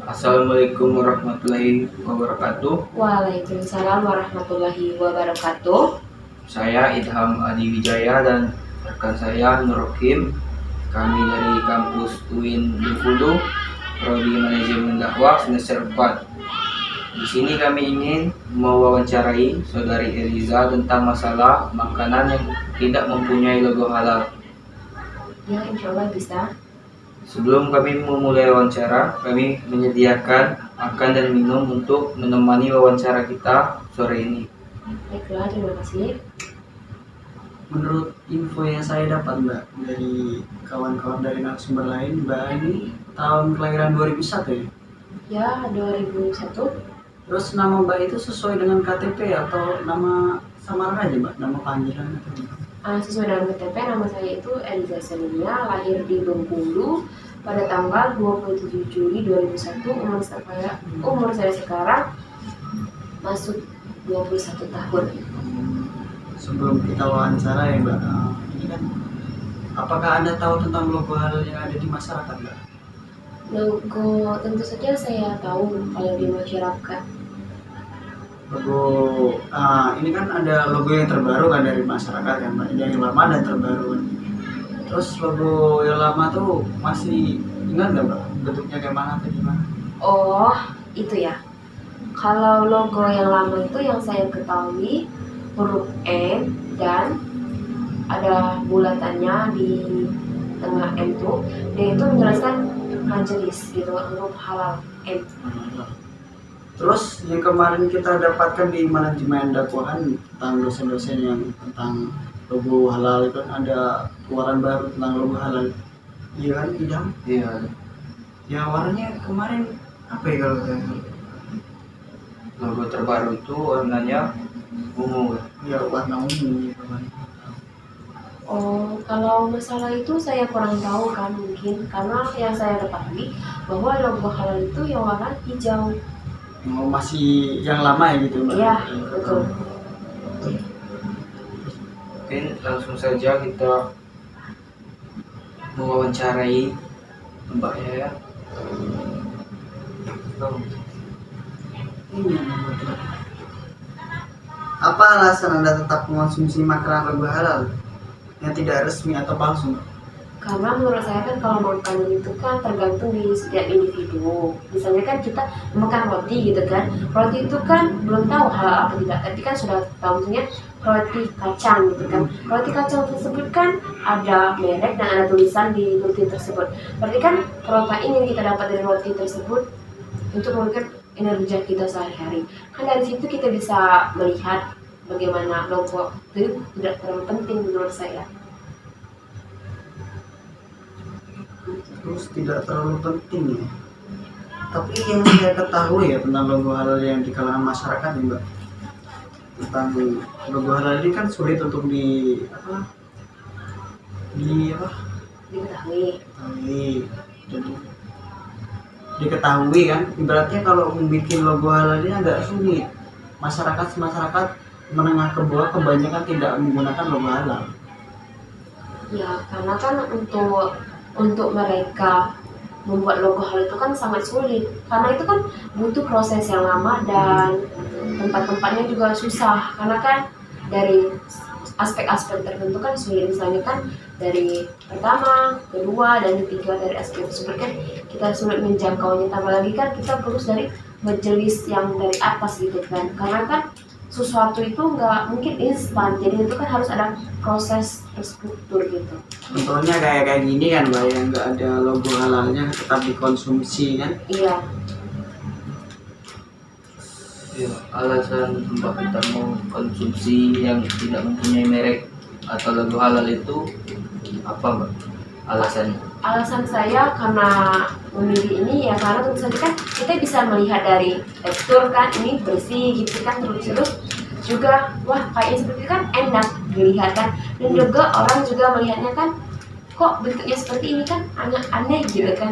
Assalamualaikum warahmatullahi wabarakatuh. Waalaikumsalam warahmatullahi wabarakatuh. Saya Idham Adi Wijaya dan rekan saya Nur Rohim. Kami dari kampus UIN Bengkulu, Prodi Manajemen Dakwah semester 4. Di sini kami ingin mewawancarai Saudari Eliza tentang masalah makanan yang tidak mempunyai logo halal. Ya, insya Allah bisa. Sebelum kami memulai wawancara, kami menyediakan makan dan minum untuk menemani wawancara kita sore ini. Baiklah, terima kasih. Menurut info yang saya dapat Mbak dari kawan-kawan dari narasumber lain, Mbak ini tahun kelahiran 2001 ya? Ya, 2001. Terus nama Mbak itu sesuai dengan KTP atau nama samaran aja Mbak? Nama panggilan atau gimana? Sesuai dengan KTP, nama saya itu Eliza Selinia, lahir di Bengkulu pada tanggal 27 Juli 2001. Umur saya sekarang masuk 21 tahun. Sebelum kita wawancara ya Mbak, ini kan apakah Anda tahu tentang logo halal yang ada di masyarakat Mbak? Logo tentu saja saya tahu kalau di masyarakat. Logo, ini kan ada logo yang terbaru kan dari masyarakat kan Mbak, yang lama dan terbaru. Terus logo yang lama tuh masih ingat nggak Mbak bentuknya kayak mana atau gimana? Oh, itu ya. Kalau logo yang lama itu yang saya ketahui huruf M dan ada bulatannya di tengah M tuh, dia itu menjelaskan majelis gitu, huruf halal M. Terus yang kemarin kita dapatkan di manajemen dakwahan tentang dosen-dosen yang tentang logo halal itu kan ada keluaran baru tentang logo halal. Iya kan, Idam? Iya. Ya warnanya kemarin apa ya kalau saya? Logo terbaru itu warnanya ungu. Ya warna ungu ya kemarin. Oh, kalau masalah itu saya kurang tahu kan, mungkin karena yang saya ketahui bahwa logo halal itu yang warna hijau. Oh, masih yang lama ya gitu Mbak? Iya, betul. Mungkin langsung saja kita mewawancarai Mbaknya ya. Ini yang membuat. Apa alasan Anda tetap mengonsumsi makanan logo halal yang tidak resmi atau palsu? Karena menurut saya kan kalau makanan itu kan tergantung di setiap individu. Misalnya kan kita makan roti gitu kan, roti itu kan belum tahu halal apa tidak, tapi kan sudah tahu misalnya roti kacang gitu kan. Roti kacang tersebut kan ada merek dan ada tulisan di roti tersebut. Berarti kan protein yang kita dapat dari roti tersebut untuk memberikan energi kita sehari-hari. Kan dari situ kita bisa melihat bagaimana logo itu tidak terlalu penting menurut saya. Terus tidak terlalu penting ya. Tapi yang saya ketahui ya tentang logo halal yang di kalangan masyarakat nih Mbak, tentang logo halal ini kan sulit untuk diketahui kan. Ibaratnya kalau membuat logo halal ini agak sulit. Masyarakat menengah ke bawah kebanyakan tidak menggunakan logo halal. Ya, karena kan untuk mereka membuat logo halal itu kan sangat sulit, karena itu kan butuh proses yang lama dan tempat-tempatnya juga susah, karena kan dari aspek-aspek tertentu kan sulit. Misalnya kan dari pertama, kedua, dan ketiga dari aspek tersebut kan kita sulit menjangkaunya, tambah lagi kan kita perlu dari majelis yang dari atas gitu kan, karena kan sesuatu itu nggak mungkin instan, jadi itu kan harus ada proses terstruktur gitu. Contohnya kayak gini kan Mbak, yang nggak ada logo halalnya tetap dikonsumsi kan? Iya. Ya, alasan Mbak kita mau konsumsi yang tidak mempunyai merek atau logo halal itu apa Mbak? Alasannya? Alasan saya karena memilih ini ya karena tentu saja kan kita bisa melihat dari tekstur kan ini bersih gitu kan, terus juga wah kayaknya seperti itu kan enak dilihat kan, dan juga orang juga melihatnya kan kok bentuknya seperti ini kan aneh gitu kan,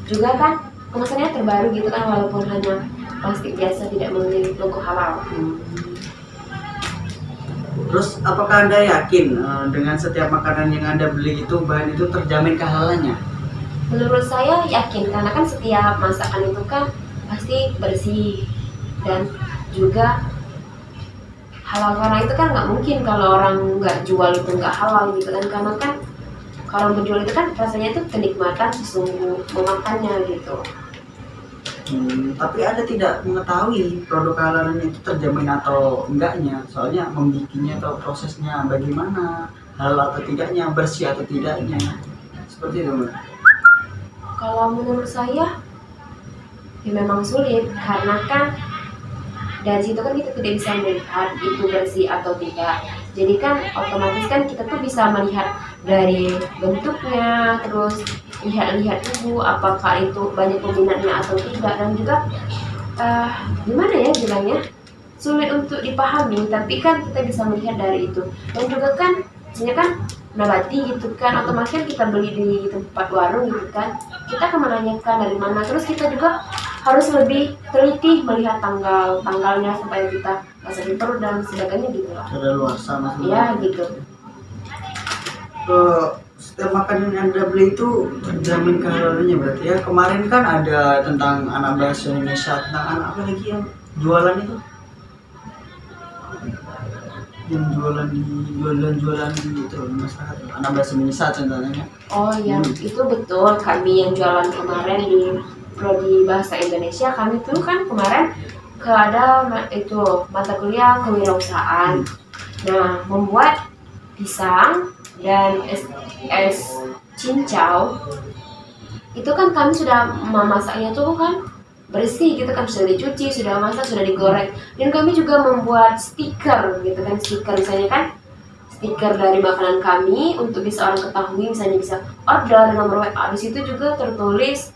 juga kan kemasannya terbaru gitu kan, walaupun hanya plastik biasa tidak memiliki logo halal. Terus apakah Anda yakin dengan setiap makanan yang Anda beli itu bahan itu terjamin kehalalannya? Menurut saya yakin, karena kan setiap masakan itu kan pasti bersih dan juga halal, karena itu kan nggak mungkin kalau orang nggak jual itu nggak halal gitu kan, karena kan kalau menjual itu kan rasanya itu kenikmatan sesungguh memakannya gitu. Tapi Anda tidak mengetahui produk halalan itu terjamin atau enggaknya, soalnya membikinnya atau prosesnya bagaimana, halal atau tidaknya, bersih atau tidaknya, seperti itu Mbak. Kalau menurut saya ya memang sulit, karena kan dari situ kan kita tidak bisa melihat itu bersih atau tidak. Jadi kan otomatis kan kita tuh bisa melihat dari bentuknya, terus lihat-lihat tubuh apakah itu banyak peminatnya atau tidak, dan juga gimana ya bilangnya, sulit untuk dipahami, tapi kan kita bisa melihat dari itu. Dan juga kan misalnya kan nabati gitu kan, otomatis kan kita beli di tempat warung gitu kan, kita akan menanyakan dari mana, terus kita juga harus lebih teliti melihat tanggalnya supaya kita masuk di perut dan sebagainya gitu lah. Ada luar sama Ya gitu. Setiap makanan yang Anda beli itu terjamin kehalalannya berarti ya. Kemarin kan ada tentang anak bahasa Indonesia, tentang anak apa lagi yang jualan itu, yang jualan di itu masyarakat, anak bahasa Indonesia contohnya. Oh ya, itu betul. Kami yang jualan kemarin di Prodi Bahasa Indonesia, kami tuh kan kemarin ada itu mata kuliah kewirausahaan. Nah, membuat pisang dan es cincau itu kan kami sudah memasaknya tuh kan bersih gitu kan, sudah dicuci, sudah masak, sudah digoreng. Dan kami juga membuat stiker gitu kan, stiker misalnya kan, stiker dari makanan kami untuk bisa orang ketahui, misalnya bisa order nomor WA. Di situ juga tertulis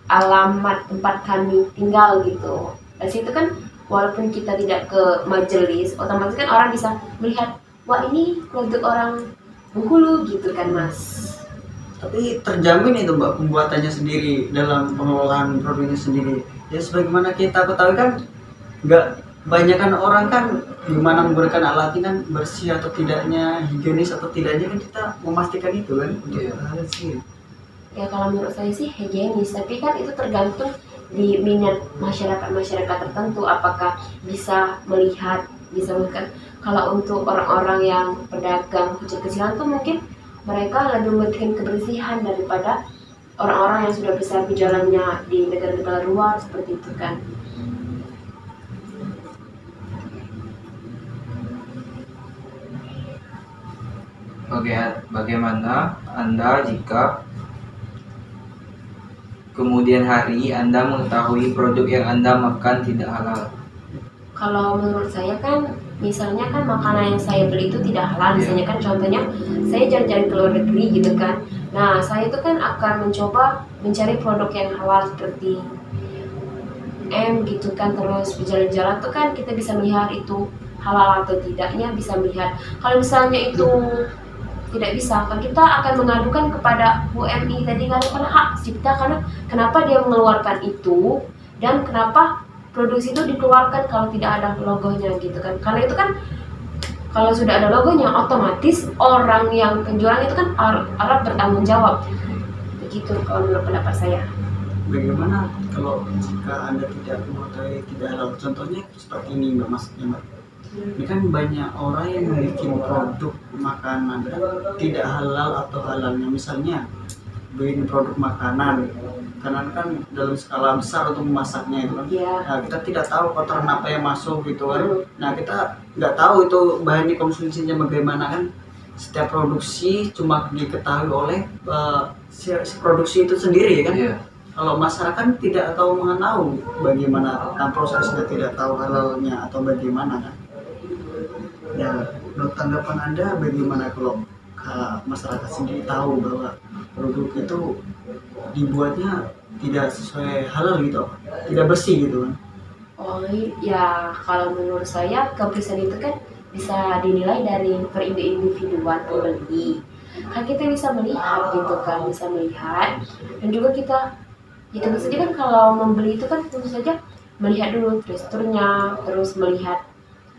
alamat tempat kami tinggal gitu. Dari situ kan walaupun kita tidak ke majelis, otomatis kan orang bisa melihat, wah ini produk orang Bengkulu gitu kan Mas. Tapi terjamin itu Mbak pembuatannya sendiri dalam pengelolaan produknya sendiri. Ya sebagaimana kita ketahui kan, nggak kebanyakan orang kan gimana menggunakan alat ini kan bersih atau tidaknya, higienis atau tidaknya kan kita memastikan itu kan untuk hal sih. Ya kalau menurut saya sih higienis, tapi kan itu tergantung di minat masyarakat tertentu, apakah bisa melihat. Kalau untuk orang-orang yang pedagang kecil-kecilan tuh mungkin mereka lebih mementingkan kebersihan daripada orang-orang yang sudah besar berjalannya di negara-negara luar seperti itu kan. Bagaimana Anda jika kemudian hari Anda mengetahui produk yang Anda makan tidak halal? Kalau menurut saya kan, misalnya kan makanan yang saya beli itu tidak halal, misalnya kan contohnya saya jalan-jalan ke luar negeri gitu kan. Nah, saya itu kan akan mencoba mencari produk yang halal seperti gitu kan, terus berjalan-jalan tuh kan kita bisa melihat itu halal atau tidaknya, bisa melihat. Kalau misalnya itu tidak bisa, kan kita akan mengadukan kepada UMI tadi kan, karena hak cipta, karena kenapa dia mengeluarkan itu dan kenapa produksi itu dikeluarkan kalau tidak ada logonya gitu kan. Karena itu kan kalau sudah ada logonya, otomatis orang yang penjualan itu kan harap bertanggung jawab. Begitu kalau menurut pendapat saya. Bagaimana kalau jika Anda tidak mengetahui tidak halal? Contohnya seperti ini Mbak, maksudnya Mbak. Ini kan banyak orang yang bikin produk makanan tidak halal atau halalnya, misalnya bikin produk makanan karena kan dalam skala besar untuk memasaknya itu kan. Nah, kita tidak tahu kotoran apa yang masuk gitu kan. Nah, kita nggak tahu itu bahannya konsumsinya bagaimana kan. Setiap produksi cuma diketahui oleh si produksi itu sendiri kan. Kalau masyarakat tidak tahu mengenal bagaimana prosesnya, tidak tahu halalnya atau bagaimana kan. Ya, menurut tanggapan Anda bagaimana kalau masyarakat sendiri tahu bahwa produk itu dibuatnya tidak sesuai halal gitu, tidak bersih gitu kan? Oh ya, kalau menurut saya kebersihan itu kan bisa dinilai dari per-individuan pembeli. Kan kita bisa melihat gitu kan, bisa melihat, dan juga kita ya tentu saja kan kalau membeli itu kan tentu saja melihat dulu teksturnya, terus melihat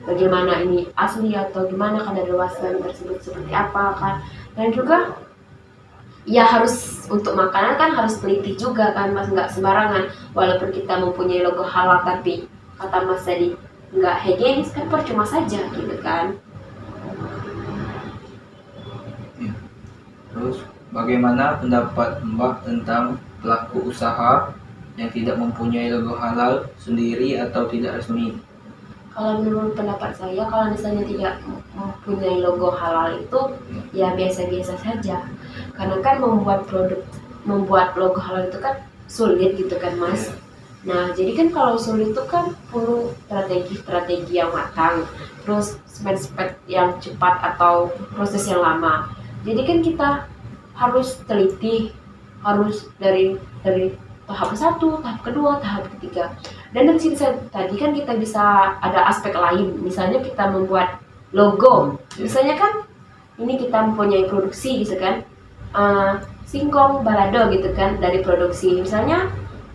bagaimana ini asli atau gimana kadaluarsa tersebut seperti apa kan, dan juga ya harus untuk makanan kan harus teliti juga kan Mas, nggak sembarangan. Walaupun kita mempunyai logo halal tapi kata Mas tadi nggak higienis kan percuma saja gitu kan. Ya. Terus bagaimana pendapat Mbak tentang pelaku usaha yang tidak mempunyai logo halal sendiri atau tidak resmi? Kalau menurut pendapat saya, kalau misalnya tidak mempunyai logo halal itu ya biasa-biasa saja. Karena kan membuat logo halal itu kan sulit gitu kan Mas. Nah, jadi kan kalau sulit itu kan perlu strategi yang matang, terus spek yang cepat atau proses yang lama. Jadi kan kita harus teliti, harus dari tahap satu, tahap kedua, tahap ketiga. Dan dari sini tadi kan kita bisa ada aspek lain, misalnya kita membuat logo, misalnya kan ini kita mempunyai produksi gitu kan, singkong balado gitu kan dari produksi, misalnya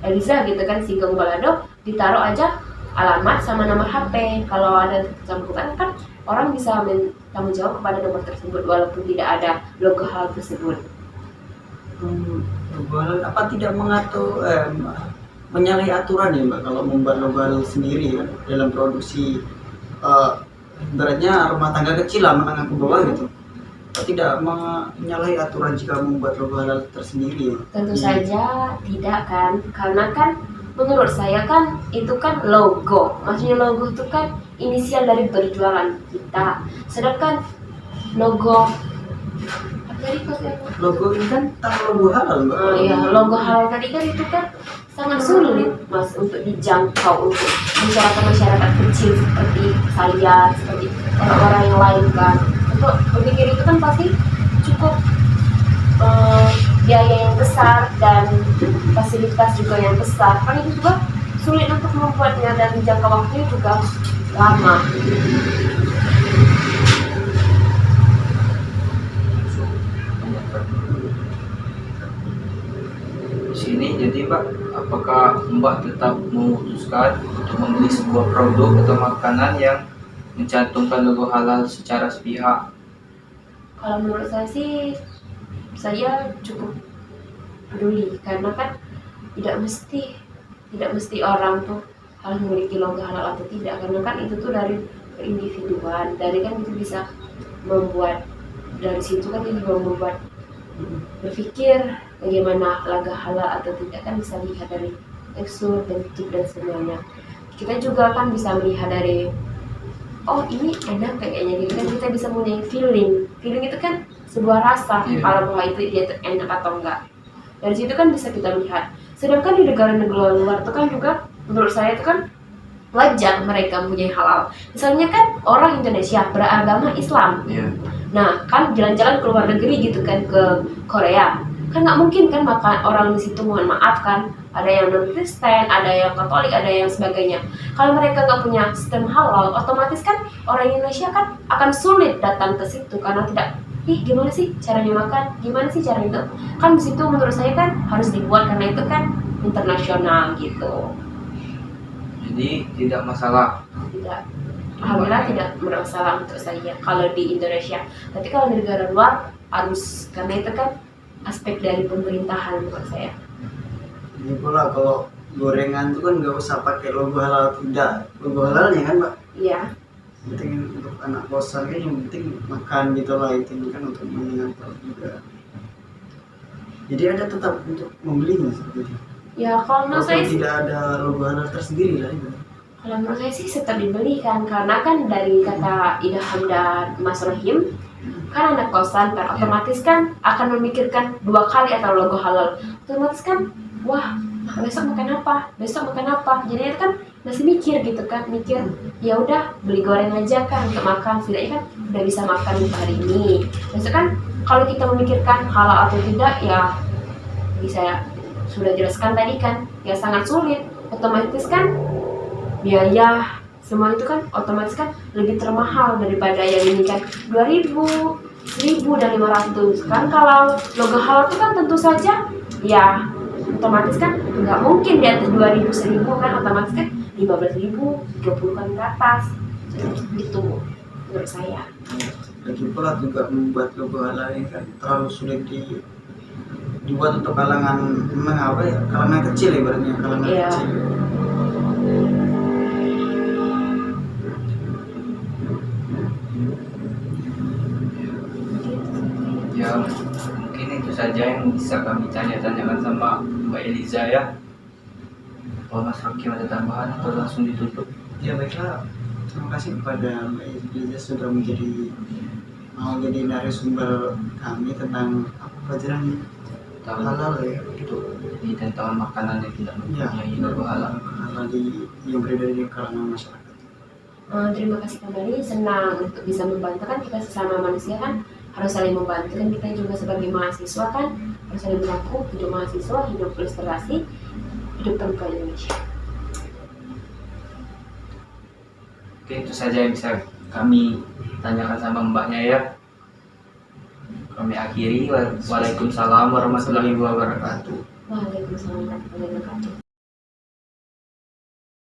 Eliza gitu kan singkong balado, ditaruh aja alamat sama nomor HP. Kalau ada kecampur kan orang bisa bertanggung jawab kepada nomor tersebut walaupun tidak ada logo hal tersebut. Logo halal apa tidak mengatur menyalahi aturan ya Mbak kalau membuat logo halal sendiri ya, dalam produksi ibaratnya rumah tangga kecil lah menengah ke bawah gitu, tidak menyalahi aturan jika membuat logo halal tersendiri ya? Tentu saja tidak kan, karena kan menurut saya kan itu kan logo, maksudnya logo itu kan inisial dari berjualan kita, sedangkan logo Logo ini kan tanpa logo halal Mbak. ya logo halal tadi kan itu kan sangat sulit Mas untuk dijangkau untuk masyarakat kecil seperti saya, seperti orang-orang yang lain kan. Untuk berpikir itu kan pasti cukup biaya yang besar dan fasilitas juga yang besar. Kan itu juga sulit untuk membuatnya dan jangka waktunya juga lama. Di sini jadi Mbak, apakah Mbak tetap memutuskan untuk membeli sebuah produk atau makanan yang mencantumkan logo halal secara sepihak? Kalau menurut saya sih, saya cukup peduli karena kan tidak mesti orang tuh harus memiliki logo halal atau tidak, karena kan itu tuh dari keindividuan, dari kan itu bisa membuat, dari situ kan itu juga membuat berpikir bagaimana logo halal atau tidak kan bisa lihat dari tekstur, bentuk dan semuanya. Kita juga kan bisa melihat dari oh ini enak kayaknya gitu kan, kita bisa punya feeling itu kan sebuah rasa kalau bahwa itu dia enak atau enggak. Dari situ kan bisa kita lihat. Sedangkan di negara-negara luar itu kan juga menurut saya itu kan wajar mereka mempunyai halal. Misalnya kan orang Indonesia beragama Islam. Nah kan jalan-jalan ke luar negeri gitu kan, ke Korea kan nggak mungkin kan makan orang di situ, mohon maaf kan, ada yang non Kristen, ada yang Katolik, ada yang sebagainya. Kalau mereka nggak punya sistem halal, otomatis kan orang Indonesia kan akan sulit datang ke situ karena tidak, gimana sih caranya makan, gimana sih cara itu kan. Di situ menurut saya kan harus dibuat karena itu kan internasional gitu. Jadi tidak masalah. Tidak, alhamdulillah tidak bermasalah untuk saya kalau di Indonesia. Tapi kalau di negara luar harus, karena itu kan aspek dari pemerintahan menurut saya. Ini pula kalau gorengan itu kan nggak usah pakai logo halal, tidak logo halalnya kan Mbak. Iya. Penting untuk anak kosan kan yang penting makan gitu lah, itu kan untuk mengingat juga. Jadi ada tetap untuk membelinya seperti itu. Ya kalau menurut saya sih, tidak ada logo halal tersendiri lah itu. kalau menurut saya sih tetap dibeli kan, karena kan dari kata Idham dan Mas Rohim kan anak kosan kan otomatis kan akan memikirkan dua kali atau logo halal, otomatis kan wah besok makan apa, jadi itu kan masih mikir gitu kan, mikir ya udah beli goreng aja kan untuk makan, setidaknya kan udah bisa makan untuk hari ini. Besok kan kalau kita memikirkan halal atau tidak ya bisa sudah jelaskan tadi kan ya sangat sulit, otomatis kan biaya semua itu kan otomatis kan lebih termahal daripada yang ini kan 2.000, 1.000 dan 500 kan. Kalau logo halal itu kan tentu saja ya otomatis kan nggak mungkin di atas 2.000, 1.000 kan, otomatis kan 15.000, 20 kan ke atas gitu menurut saya. Lagi pula juga membuat logo halal ini kan terlalu sulit dibuat untuk kalangan memang apa ya, kalangan kecil ibaratnya, kalangan Iya. kecil. Ya, mungkin itu saja yang bisa kami tanya-tanyakan sama Mbak Eliza ya. Kalau Mas Rocky ada tambahan atau langsung ditutup? Ya baiklah, terima kasih kepada Mbak Eliza sudah mau jadi narasumber kami tentang apa pelajaran Tahu halal ya, itu di tentang makanan yang tidak ya, mempunyai logo halal. halal yang beredar di kalangan masyarakat. Terima kasih kembali, senang untuk bisa membantu kan, kita sesama manusia kan harus saling membantu kan, kita juga sebagai mahasiswa kan harus saling mendukung, hidup mahasiswa, hidup ilustrasi, hidup Pramuka Indonesia. Oke, itu saja yang bisa kami tanyakan sama mbaknya ya. Kami akhiri. Waalaikumsalam warahmatullahi wabarakatuh. Waalaikumsalam warahmatullahi wabarakatuh.